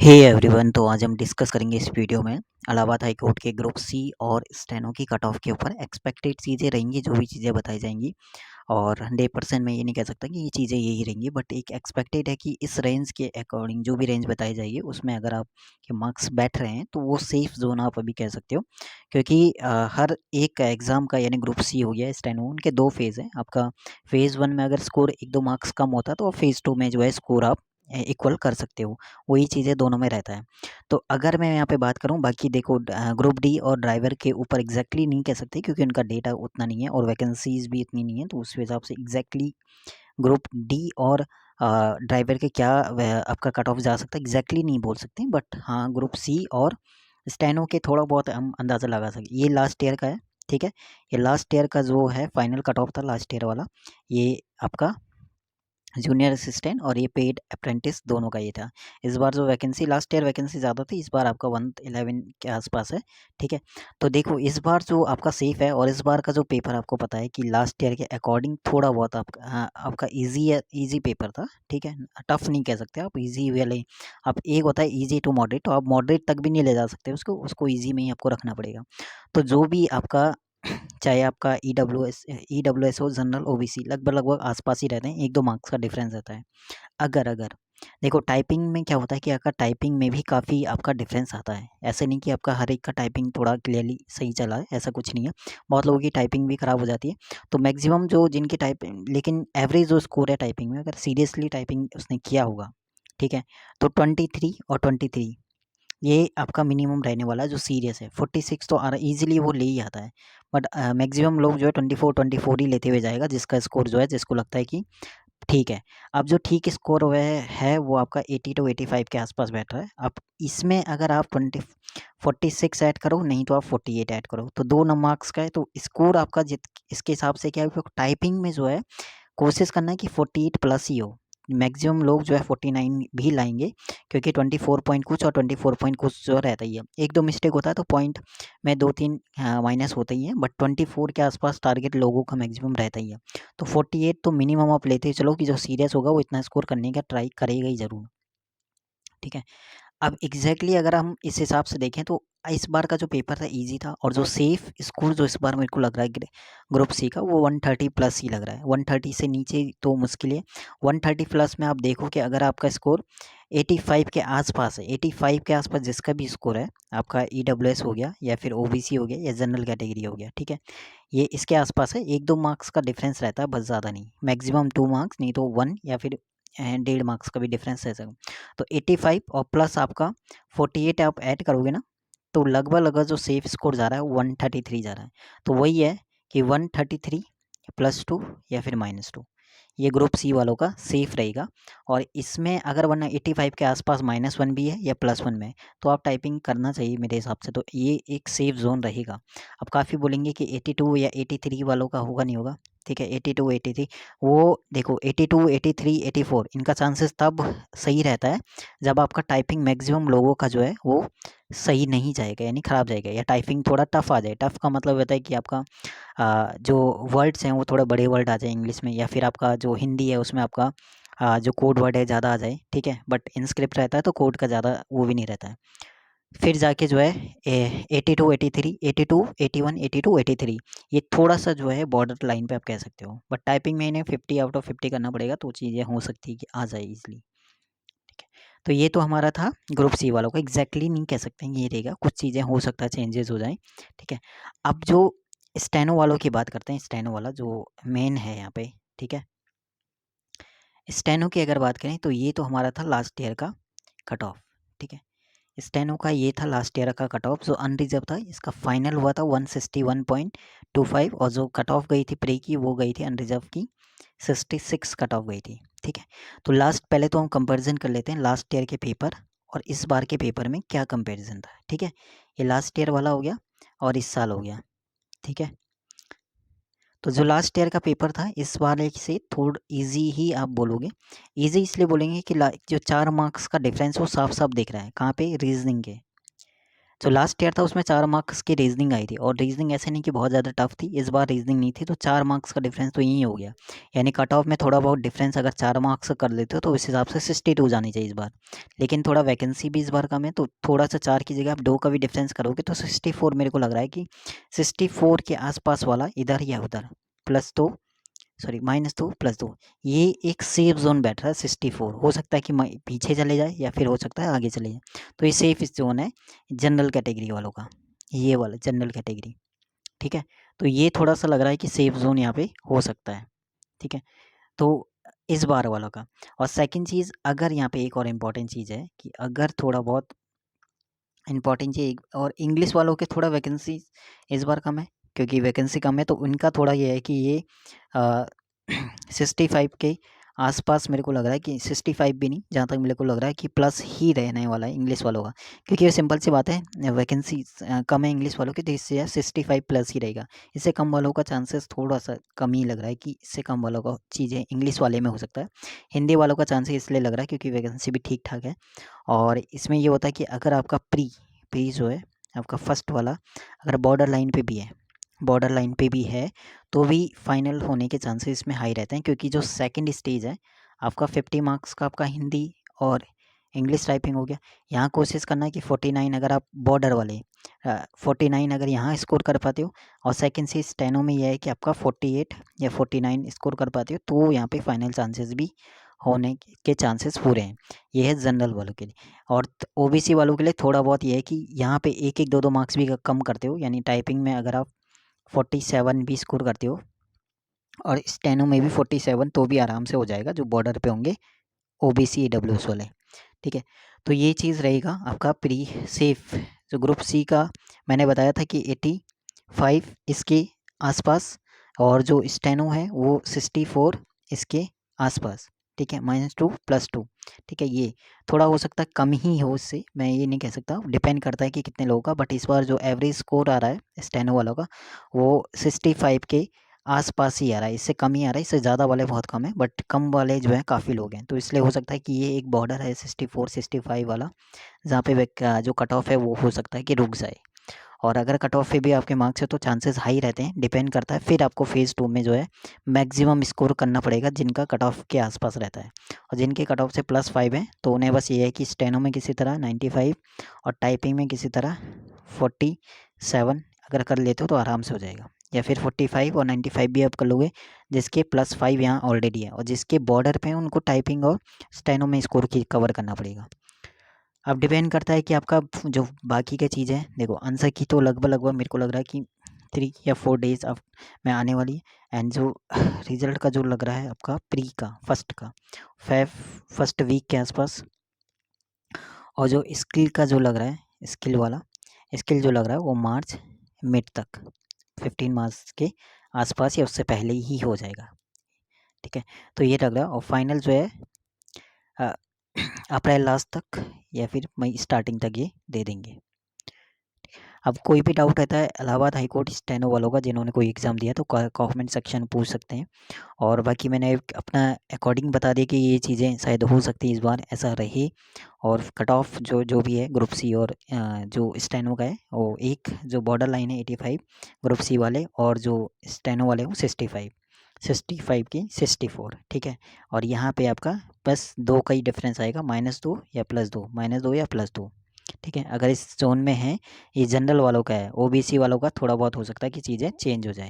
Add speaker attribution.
Speaker 1: Hey everyone, तो आज हम डिस्कस करेंगे इस वीडियो में इलाहाबाद हाई कोर्ट के ग्रुप सी और स्टेनो की कट ऑफ के ऊपर एक्सपेक्टेड चीज़ें रहेंगी, जो भी चीज़ें बताई जाएंगी। और 100% मैं ये नहीं कह सकता कि ये चीज़ें यही रहेंगी, बट एक एक्सपेक्टेड है कि इस रेंज के अकॉर्डिंग जो भी रेंज बताई जाएगी उसमें अगर आपके मार्क्स बैठ रहे हैं तो वो सेफ जोन आप अभी कह सकते हो। क्योंकि हर एक एग्ज़ाम का यानी ग्रुप सी हो गया, स्टेनो, उनके दो फेज़ हैं। आपका फेज़ वन में अगर स्कोर 1-2 मार्क्स कम होता है तो फेज़ टू में जो है स्कोर आप इक्वल कर सकते हो। वही चीज़ें दोनों में रहता है। तो अगर मैं यहाँ पे बात करूँ, बाकी देखो ग्रुप डी और ड्राइवर के ऊपर एग्जैक्टली नहीं कह सकते क्योंकि उनका डेटा उतना नहीं है और वैकेंसीज भी इतनी नहीं है, तो उस हिसाब से एग्जैक्टली ग्रुप डी और ड्राइवर के क्या आपका कट ऑफ जा सकता है एग्जैक्टली नहीं बोल सकते, बट हाँ ग्रुप सी और स्टेनो के थोड़ा बहुत हम अंदाज़ा लगा सकते। ये लास्ट ईयर का है, ठीक है। ये लास्ट ईयर का जो है फाइनल कट ऑफ था लास्ट ईयर वाला, ये आपका जूनियर असिस्टेंट और ये पेड अप्रेंटिस दोनों का ये था। इस बार जो वैकेंसी, लास्ट ईयर वैकेंसी ज़्यादा थी, इस बार आपका 111 के आसपास है, ठीक है। तो देखो इस बार जो आपका सेफ है, और इस बार का जो पेपर आपको पता है कि लास्ट ईयर के अकॉर्डिंग थोड़ा बहुत आपका आपका ईजी पेपर था, ठीक है। टफ नहीं कह सकते आप, ईजी वाले आप, एक होता है ईजी टू मॉडरेट, तो आप मॉडरेट तक भी नहीं ले जा सकते उसको, उसको ईजी में ही आपको रखना पड़ेगा। तो जो भी आपका चाहे आपका ईडब्ल्यूएस हो, जनरल, ओबीसी, लगभग लगभग आसपास ही रहते हैं, 1-2 मार्क्स का डिफरेंस रहता है। अगर अगर देखो टाइपिंग में क्या होता है कि आपका टाइपिंग में भी काफ़ी आपका डिफरेंस आता है। ऐसे नहीं कि आपका हर एक का टाइपिंग थोड़ा क्लियरली सही चला है, ऐसा कुछ नहीं है। बहुत लोगों की टाइपिंग भी ख़राब हो जाती है। तो मैक्सिमम जो जिनकी टाइपिंग, लेकिन एवरेज जो स्कोर है टाइपिंग में, अगर सीरियसली टाइपिंग उसने किया होगा, ठीक है, तो 23 और 23 ये आपका मिनिमम रहने वाला है जो सीरियस है। 46 तो ईजिली वो ले ही आता है, बट मैक्सिमम लोग जो है 24 ही लेते हुए जाएगा, जिसका स्कोर जो है, जिसको लगता है कि ठीक है। अब जो ठीक स्कोर हुआ है वो आपका 80 टू 85 के आसपास बैठ रहा है। अब इसमें अगर आप 46 ऐड करो, नहीं तो आप 48 ऐड करो, तो 2 मार्क्स का है, तो स्कोर आपका जित इसके हिसाब से क्या है, टाइपिंग में जो है कोशिश करना है कि 48 प्लस ही हो। मैक्सिमम लोग जो है 49 भी लाएंगे, क्योंकि 24 पॉइंट कुछ और 24 पॉइंट कुछ जो रहता ही है। एक दो मिस्टेक होता है तो पॉइंट में 2-3 माइनस होते ही हैं, बट 24 के आसपास टारगेट लोगों का मैक्सिमम रहता ही है। तो 48 तो मिनिमम आप लेते ही चलो कि जो सीरियस होगा वो इतना स्कोर करने का ट्राई करेगा ही ज़रूर, ठीक है। अब अगर हम इस हिसाब से देखें तो इस बार का जो पेपर था ईजी था, और जो सेफ स्कोर जो इस बार मेरे को लग रहा है ग्रुप सी का, वो 130 प्लस ही लग रहा है। 130 से नीचे तो मुश्किल है। 130 प्लस में आप देखो कि अगर आपका स्कोर 85 के आसपास है, 85 के आसपास जिसका भी स्कोर है, आपका ईडब्ल्यूएस हो गया या फिर ओबीसी हो गया या जनरल कैटेगरी हो गया, ठीक है, ये इसके आसपास है, 1-2 मार्क्स का डिफरेंस रहता है, बस ज़्यादा नहीं, मैक्सिमम 2 मार्क्स, नहीं तो 1 या फिर 1.5 मार्क्स का भी डिफरेंस है। तो 85 और प्लस आपका 48 आप ऐड करोगे ना, तो लगभग लगभग जो सेफ स्कोर जा रहा है 133 जा रहा है। तो वही है कि 133 +2 या फिर -2, ये ग्रुप सी वालों का सेफ रहेगा। और इसमें अगर वरना 85 के आसपास -1 भी है या +1 में, तो आप टाइपिंग करना चाहिए मेरे हिसाब से, तो ये एक सेफ जोन रहेगा। अब काफ़ी बोलेंगे कि 82 या 83 वालों का होगा, नहीं होगा, ठीक है। 82 83 वो देखो, 82 83 84 इनका चांसेस तब सही रहता है जब आपका टाइपिंग मैक्सिमम लोगों का जो है वो सही नहीं जाएगा, यानी ख़राब जाएगा, या टाइपिंग थोड़ा टफ आ जाए। टफ का मतलब होता है कि आपका जो वर्ड्स हैं वो थोड़े बड़े वर्ड आ जाए इंग्लिश में, या फिर आपका जो हिंदी है उसमें आपका जो कोड वर्ड है ज़्यादा आ जाए, ठीक है। बट इनस्क्रिप्ट रहता है तो कोड का ज़्यादा वो भी नहीं रहता है। फिर जाके जो है 82 83 82 81 82 83, ये थोड़ा सा जो है बॉर्डर लाइन पे आप कह सकते हो, बट टाइपिंग में इन्हें 50 आउट ऑफ 50 करना पड़ेगा, तो चीज़ें हो सकती है कि आ जाए ईजिली, ठीक है। तो ये तो हमारा था ग्रुप सी वालों का, एग्जैक्टली नहीं कह सकते हैं ये रहेगा, कुछ चीज़ें हो सकता है चेंजेस हो जाएं, ठीक है। अब जो स्टेनो वालों की बात करते हैं, स्टेनो वाला जो मेन है यहाँ पे, ठीक है। स्टेनो की अगर बात करें तो ये तो हमारा था लास्ट ईयर का कट ऑफ, ठीक है। स्टेनो का ये था लास्ट ईयर का कट ऑफ, जो अनरिजर्व था, इसका फाइनल हुआ था 161.25, और जो कट ऑफ गई थी प्री की वो गई थी अनरिजर्व की 66 कट ऑफ गई थी, ठीक है। तो लास्ट, पहले तो हम कंपैरिजन कर लेते हैं लास्ट ईयर के पेपर और इस बार के पेपर में क्या कंपैरिजन था, ठीक है। ये लास्ट ईयर वाला हो गया और इस साल हो गया, ठीक है। तो जो लास्ट ईयर का पेपर था इस वाले से थोड़ा इजी ही आप बोलोगे। इजी इसलिए बोलेंगे कि जो 4 मार्क्स का डिफरेंस वो साफ साफ दिख रहा है, कहाँ पे, रीजनिंग के। जो लास्ट ईयर था उसमें 4 मार्क्स की रीजनिंग आई थी, और रीजनिंग ऐसे नहीं कि बहुत ज़्यादा टफ थी, इस बार रीजनिंग नहीं थी, तो 4 मार्क्स का डिफरेंस तो यही हो गया। यानी कट ऑफ में थोड़ा बहुत डिफरेंस अगर 4 मार्क्स का कर लेते हो तो उस हिसाब से 62 जानी चाहिए इस बार। लेकिन थोड़ा वैकेंसी भी इस बार कम है, तो थोड़ा सा 4 की जगह आप 2 का भी डिफरेंस करोगे तो 64 मेरे को लग रहा है कि 64 के आसपास वाला इधर या उधर +2, सॉरी -2 +2, ये एक सेफ जोन बैठ रहा है 64। हो सकता है कि पीछे चले जाए या फिर हो सकता है आगे चले जाए, तो ये सेफ जोन है जनरल कैटेगरी वालों का, ये वाला जनरल कैटेगरी। ठीक है, तो ये थोड़ा सा लग रहा है कि सेफ जोन यहाँ पे हो सकता है। ठीक है, तो इस बार वालों का। और सेकंड चीज़, अगर यहाँ पे एक और इम्पॉर्टेंट चीज़ है कि अगर थोड़ा बहुत इम्पॉर्टेंट चीज़ और इंग्लिश वालों के थोड़ा वैकेंसी इस बार कम है, क्योंकि वैकेंसी कम है तो उनका थोड़ा ये है कि ये 65 के आसपास मेरे को लग रहा है कि 65 भी नहीं, जहाँ तक मेरे को लग रहा है कि प्लस ही रहने वाला है इंग्लिश वालों का, क्योंकि ये सिंपल सी बात है, वैकेंसी कम है इंग्लिश वालों की, तो इससे 65 प्लस ही रहेगा। इससे कम वालों का चांसेस थोड़ा सा कम ही लग रहा है कि इससे कम वालों का चीज़ें इंग्लिश वाले में हो सकता है। हिंदी वालों का चांसेस इसलिए लग रहा है क्योंकि वैकेंसी भी ठीक ठाक है। और इसमें ये होता है कि अगर आपका प्री जो है आपका फर्स्ट वाला अगर बॉर्डर लाइन पे भी है, बॉर्डर लाइन पे भी है, तो भी फाइनल होने के चांसेस इसमें हाई रहते हैं, क्योंकि जो सेकंड स्टेज है आपका 50 मार्क्स का आपका हिंदी और इंग्लिश टाइपिंग हो गया। यहाँ कोशिश करना है कि 49 अगर आप बॉर्डर वाले 49 अगर यहाँ स्कोर कर पाते हो, और सेकंड से स्टेनो में यह है कि आपका 48 या 49 स्कोर कर पाते हो, तो यहाँ पे फाइनल चांसेस भी होने के चांसेस पूरे हैं। ये है जनरल वालों के लिए। और ओबीसी वालों के लिए थोड़ा बहुत ये है कि यहाँ पे 1-1 2-2 मार्क्स भी कम करते हो, यानी टाइपिंग में अगर आप 47 भी स्कोर करते हो और स्टेनो में भी 47, तो भी आराम से हो जाएगा जो बॉर्डर पे होंगे ओबीसी ईडब्ल्यूएस वाले। ठीक है, तो ये चीज़ रहेगा आपका प्री सेफ। जो ग्रुप सी का मैंने बताया था कि 85 इसके आसपास, और जो स्टेनो है वो 64 इसके आसपास। ठीक है, -2 +2। ठीक है, ये थोड़ा हो सकता है कम ही हो, इससे मैं ये नहीं कह सकता, डिपेंड करता है कि कितने लोगों का, बट इस बार जो एवरेज स्कोर आ रहा है स्टेनो वालों का वो 65 के आसपास ही आ रहा है, इससे कम ही आ रहा है, इससे ज़्यादा वाले बहुत कम है, बट कम वाले जो है काफ़ी लोग हैं, तो इसलिए हो सकता है कि ये एक बॉर्डर है 64-65 वाला, जहाँ पे जो कट ऑफ है वो हो सकता है कि रुक जाए। और अगर कट ऑफ पे भी आपके मार्क्स है तो चांसेस हाई रहते हैं, डिपेंड करता है, फिर आपको फेज़ 2 में जो है मैक्सिमम स्कोर करना पड़ेगा जिनका कट ऑफ के आसपास रहता है। और जिनके कट ऑफ से +5 है तो उन्हें बस ये है कि स्टेनो में किसी तरह 95 और टाइपिंग में किसी तरह 47 अगर कर लेते हो तो आराम से हो जाएगा, या फिर 45 और 95 भी आप कर लोगे, जिसके +5 यहाँ ऑलरेडी है, और जिसके बॉर्डर पे हैं उनको टाइपिंग और स्टेनो में स्कोर की कवर करना पड़ेगा। अब डिपेंड करता है कि आपका जो बाकी की चीज़ें हैं, देखो आंसर की तो लगभग मेरे को लग रहा है कि 3 या 4 डेज़ अब में आने वाली है, एंड जो रिज़ल्ट का जो लग रहा है आपका प्री का फर्स्ट का फर्स्ट वीक के आसपास, और जो स्किल का जो लग रहा है स्किल वाला स्किल जो लग रहा है वो मार्च मिड तक 15 मार्च के आसपास या उससे पहले ही हो जाएगा। ठीक है, तो ये लग रहा है, और फाइनल जो है अ, अप्रैल लास्ट तक या फिर मई स्टार्टिंग तक ये दे देंगे। अब कोई भी डाउट रहता है इलाहाबाद हाई कोर्ट स्टेनो वालों का, जिन्होंने कोई एग्ज़ाम दिया तो कमेंट सेक्शन में पूछ सकते हैं। और बाकी मैंने अपना अकॉर्डिंग बता दिया कि ये चीज़ें शायद हो सकती है इस बार ऐसा रहे। और कट ऑफ जो जो भी है ग्रुप सी और जो स्टेनो का है वो एक जो बॉर्डर लाइन है 85 ग्रुप सी वाले, और जो स्टेनो वाले वो 65 की 64। ठीक है, और यहाँ पे आपका बस 2 का ही डिफरेंस आएगा, -2 या +2, -2 या +2। ठीक है, अगर इस ज़ोन में है, ये जनरल वालों का है, ओबीसी वालों का थोड़ा बहुत हो सकता है कि चीज़ें चेंज हो जाए।